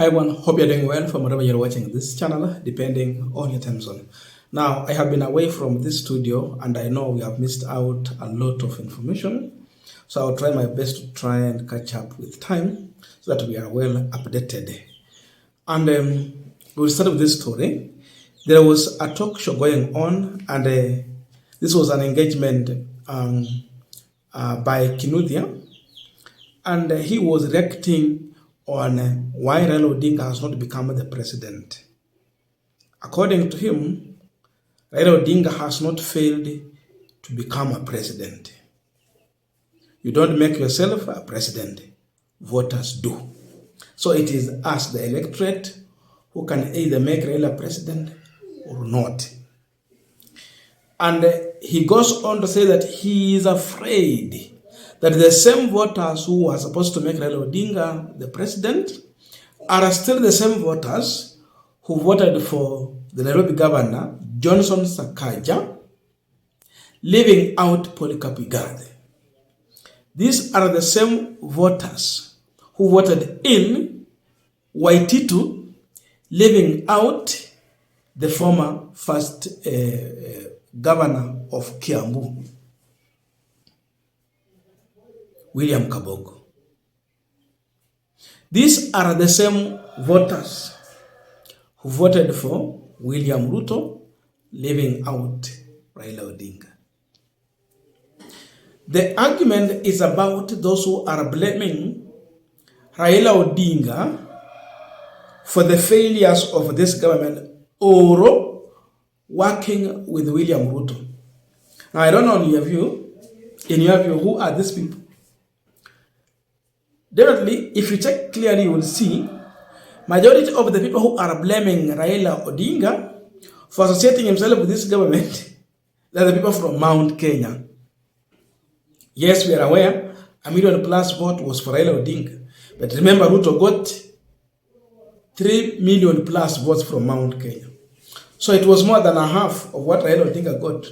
Hi everyone, hope you're doing well from wherever you're watching this channel, depending on your time zone. Now, I have been away from this studio and I know we have missed out a lot of information. So I'll try my best to try and catch up with time so that we are well updated. And we'll start with this story. There was a talk show going on and this was an engagement by KINUTHIA, and he was reacting on why Raila Odinga has not become the president. According to him, Raila Odinga has not failed to become a president. You don't make yourself a president, voters do. So it is us, the electorate, who can either make Raila president or not. And he goes on to say that he is afraid that the same voters who are supposed to make Raila Odinga the president are still the same voters who voted for the Nairobi governor, Johnson Sakaja, leaving out Polycarp Igathe. These are the same voters who voted in Waititu, leaving out the former first governor of Kiambu, William Kabogo. These are the same voters who voted for William Ruto, leaving out Raila Odinga. The argument is about those who are blaming Raila Odinga for the failures of this government or working with William Ruto. Now, I don't know in your view, who are these people? Definitely, if you check clearly, you will see majority of the people who are blaming Raila Odinga for associating himself with this government, they are the people from Mount Kenya. Yes, we are aware a million plus vote was for Raila Odinga. But remember, Ruto got 3 million plus votes from Mount Kenya. So it was more than a half of what Raila Odinga got.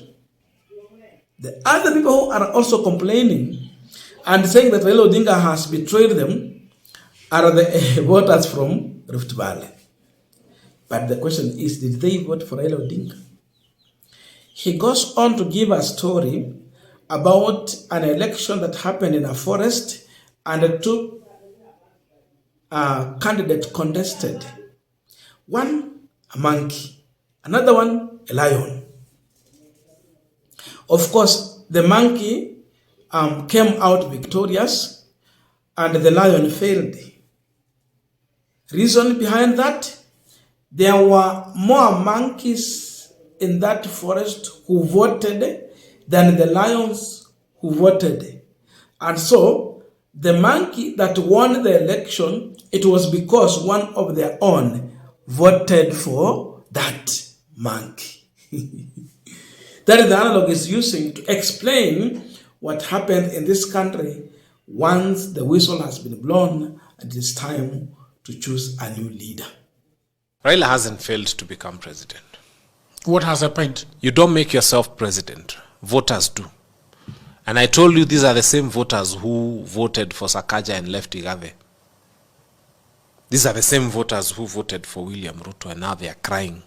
The other people who are also complaining and saying that Raila Odinga has betrayed them are the voters from Rift Valley. But the question is, did they vote for Raila Odinga? He goes on to give a story about an election that happened in a forest and two candidates contested. One, a monkey. Another one, a lion. Of course, the monkey came out victorious and the lion failed. Reason behind that, there were more monkeys in that forest who voted than the lions who voted. And so, the monkey that won the election, it was because one of their own voted for that monkey. That is the analog is using to explain what happened in this country once the whistle has been blown and it is time to choose a new leader. Raila hasn't failed to become president. What has happened? You don't make yourself president. Voters do. And I told you these are the same voters who voted for Sakaja and left Igathe. These are the same voters who voted for William Ruto and now they are crying.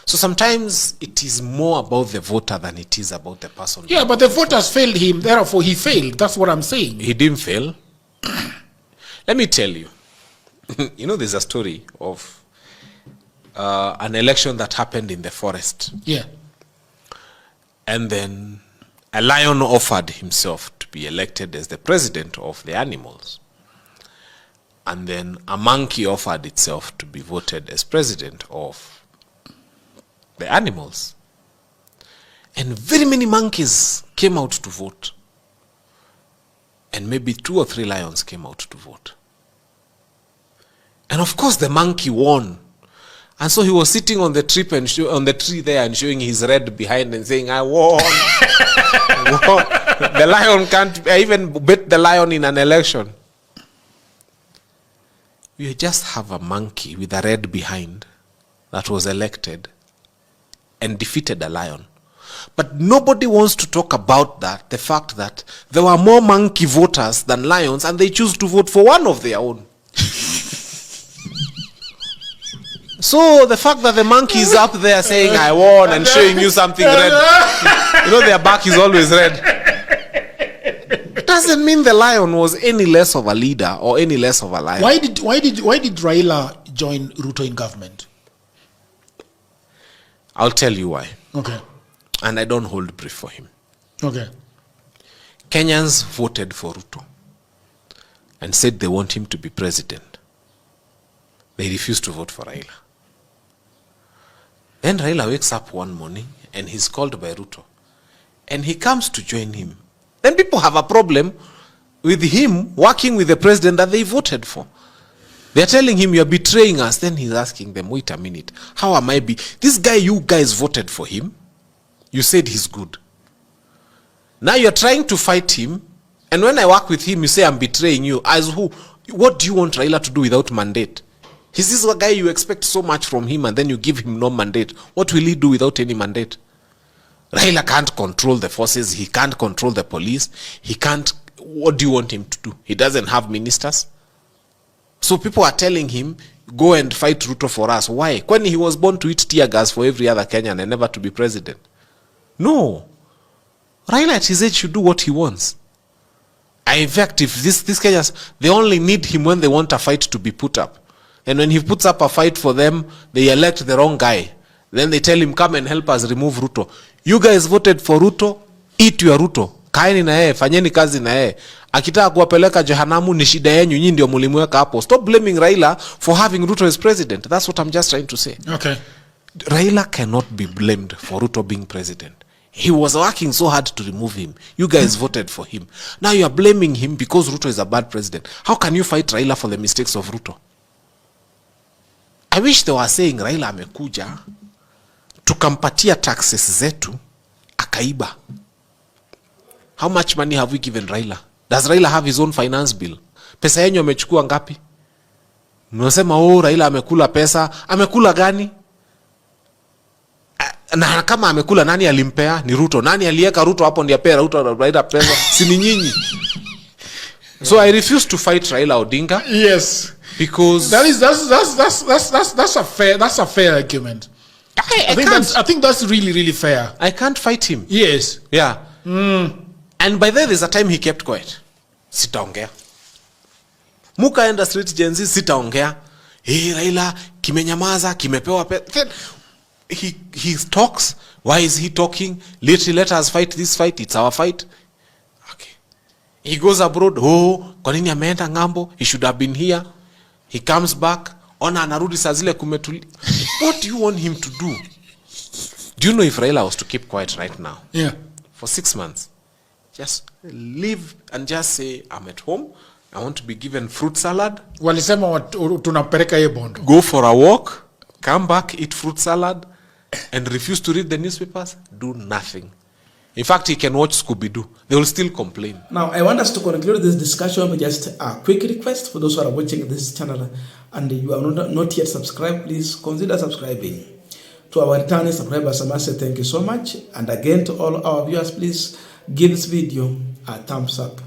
So sometimes it is more about the voter than it is about the person. Yeah, but the voters failed him, therefore he failed. That's what I'm saying. He didn't fail. Let me tell you. You know, there's a story of an election that happened in the forest. Yeah. And then a lion offered himself to be elected as the president of the animals. And then a monkey offered itself to be voted as president of the animals. And very many monkeys came out to vote. And maybe 2 or 3 lions came out to vote. And of course the monkey won. And so he was sitting on the tree and on the tree there and showing his red behind and saying, I won. I won. The lion can't, I even bet the lion in an election. You just have a monkey with a red behind that was elected and defeated a lion. But nobody wants to talk about that, the fact that there were more monkey voters than lions and they choose to vote for one of their own. So the fact that the monkey is up there saying I won and showing you something red, you know their back is always red, doesn't mean the lion was any less of a leader or any less of a lion. Why did Raila join Ruto in government? I'll tell you why. Okay. And I don't hold brief for him. Okay. Kenyans voted for Ruto and said they want him to be president. They refused to vote for Raila. Then Raila wakes up one morning and he's called by Ruto. And he comes to join him. Then people have a problem with him working with the president that they voted for. They're telling him, you're betraying us. Then he's asking them, wait a minute, how am I this guy, you guys voted for him. You said he's good. Now you're trying to fight him. And when I work with him, you say I'm betraying you. As who? What do you want Raila to do without mandate? Is this a guy you expect so much from him and then you give him no mandate? What will he do without any mandate? Raila can't control the forces. He can't control the police. He can't. What do you want him to do? He doesn't have ministers. So people are telling him, go and fight Ruto for us. Why? When he was born to eat tear gas for every other Kenyan and never to be president. No. Raila at his age should do what he wants. In fact, if these Kenyans, they only need him when they want a fight to be put up. And when he puts up a fight for them, they elect the wrong guy. Then they tell him, come and help us remove Ruto. You guys voted for Ruto, eat your Ruto. Kaeni na yeye, fanyeni kazi na yeye. Akitaka kuwapeleka jehanamu ni shida yenu, nyinyi ndio mlimweka hapo. Stop blaming Raila for having Ruto as president. That's what I'm just trying to say. Okay. Raila cannot be blamed for Ruto being president. He was working so hard to remove him. You guys voted for him. Now you are blaming him because Ruto is a bad president. How can you fight Raila for the mistakes of Ruto? I wish they were saying Raila amekuja tukampatia taxes zetu akaiba. How much money have we given Raila? Does Raila have his own finance bill? Pesa yenyu amechukua ngapi? Mnasema Raila amekula pesa. Amekula gani? Na kama amekula, nani alimpea? Ni Ruto. Nani aliweka Ruto hapo ndiye apea Ruto Raila pesa? Si ni nyinyi. So I refuse to fight Raila Odinga. Yes. Because that's a fair argument. I think that's really fair. I can't fight him. Yes. Yeah. And by then there's a time he kept quiet. Sitaongea. Mukaenda street Gen Z, sitaongea. Raila kimenyamaza, kimepewa pesa. He talks. Why is he talking? Let us fight this fight. It's our fight. Okay. He goes abroad. Kwa nini ameenda ngambo? He should have been here. He comes back. Ona anarudi saa zile kumetuli. What do you want him to do? Do you know if Raila was to keep quiet right now? Yeah. For 6 months. Just live and just say, I'm at home. I want to be given fruit salad. Walisema tunapeleka ye bondo. Go for a walk. Come back, eat fruit salad. And refuse to read the newspapers. Do nothing. In fact, he can watch Scooby-Doo. They will still complain. Now, I want us to conclude this discussion with just a quick request for those who are watching this channel and you are not yet subscribed. Please consider subscribing. To our returning subscribers, I must say thank you so much. And again, to all our viewers, please give this video a thumbs up.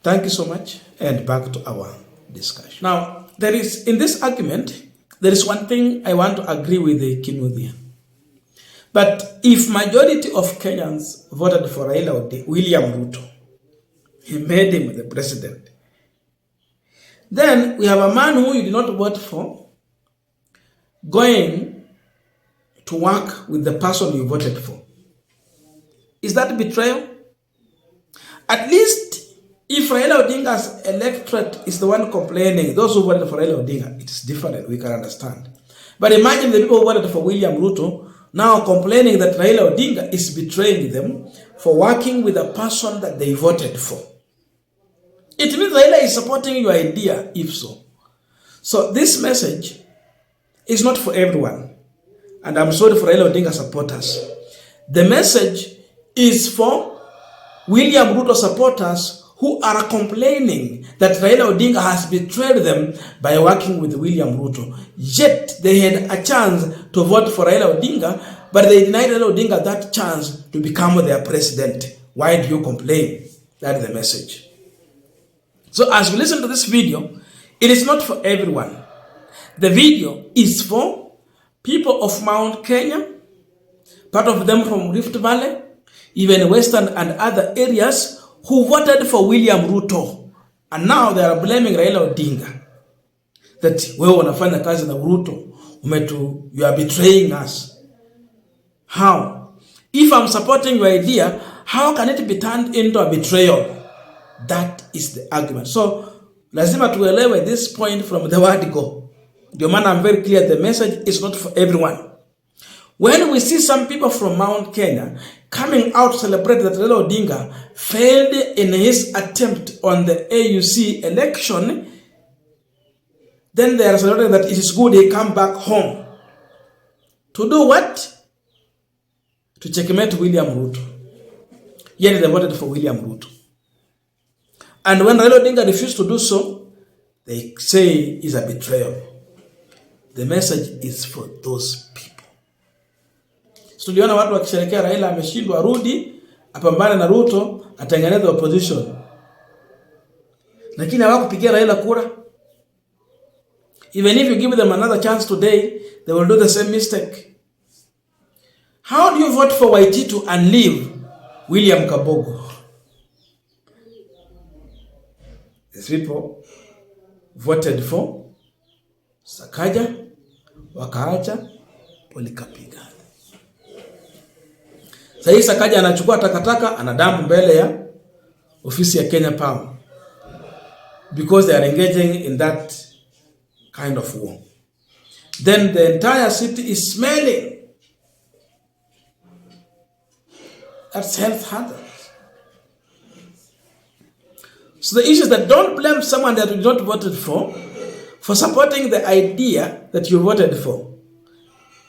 Thank you so much. And back to our discussion. Now, in this argument, there is one thing I want to agree with the KINUTHIA. But if majority of Kenyans voted for William Ruto, he made him the president, then we have a man who you did not vote for going to work with the person you voted for. Is that betrayal? At least if Raila Odinga's electorate is the one complaining, those who voted for Raila Odinga, it is different, we can understand. But imagine the people who voted for William Ruto now complaining that Raila Odinga is betraying them for working with a person that they voted for. It means Raila is supporting your idea, if so. So this message is not for everyone. And I'm sorry for Raila Odinga supporters. The message is for William Ruto supporters who are complaining that Raila Odinga has betrayed them by working with William Ruto. Yet they had a chance to vote for Raila Odinga, but they denied Raila Odinga that chance to become their president. Why do you complain? That is the message. So as we listen to this video, it is not for everyone. The video is for people of Mount Kenya, part of them from Rift Valley, even Western and other areas, who voted for William Ruto. And now they are blaming Raila Odinga. That wewe unafanya kazi na Ruto, you are betraying us. How? If I'm supporting your idea, how can it be turned into a betrayal? That is the argument. So, lazima tuelewe this point from the word go. Ndio maana I'm very clear, the message is not for everyone. When we see some people from Mount Kenya coming out to celebrate that Raila Odinga failed in his attempt on the AUC election, then they are celebrating that it is good he come back home. To do what? To checkmate William Ruto. Yet they voted for William Ruto. And when Raila Odinga refused to do so, they say it's a betrayal. The message is for those people. So tuliona watu wakisherehekea Raila ameshindwa, rudi apambane na Ruto, atengeneze opposition. Lakini hawakupigia Raila kura. Even if you give them another chance today, they will do the same mistake. How do you vote for Waititu and leave William Kabogo? These people voted for Sakaja, wakaacha Polycarp. Sasa Sakaja anachukua takataka anadamu mbele ya ofisi ya Kenya Power because they are engaging in that kind of war. Then the entire city is smelling. That's health hazards. So the issue is that don't blame someone that you not voted for supporting the idea that you voted for.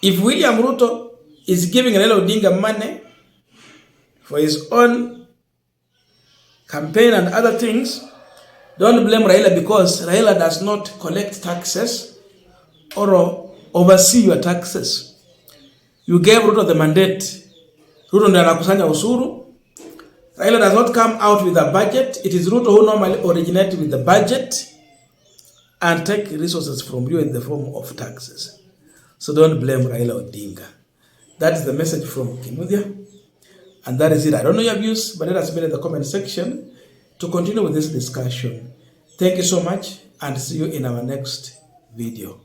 If William Ruto is giving Raila Odinga money for his own campaign and other things, don't blame Raila because Raila does not collect taxes or oversee your taxes. You gave Ruto the mandate. Ruto ndiye anakusanya usuru. Raila does not come out with a budget. It is Ruto who normally originates with the budget and take resources from you in the form of taxes. So don't blame Raila Odinga. That is the message from KINUTHIA. And that is it. I don't know your views, but let us be in the comment section to continue with this discussion. Thank you so much and see you in our next video.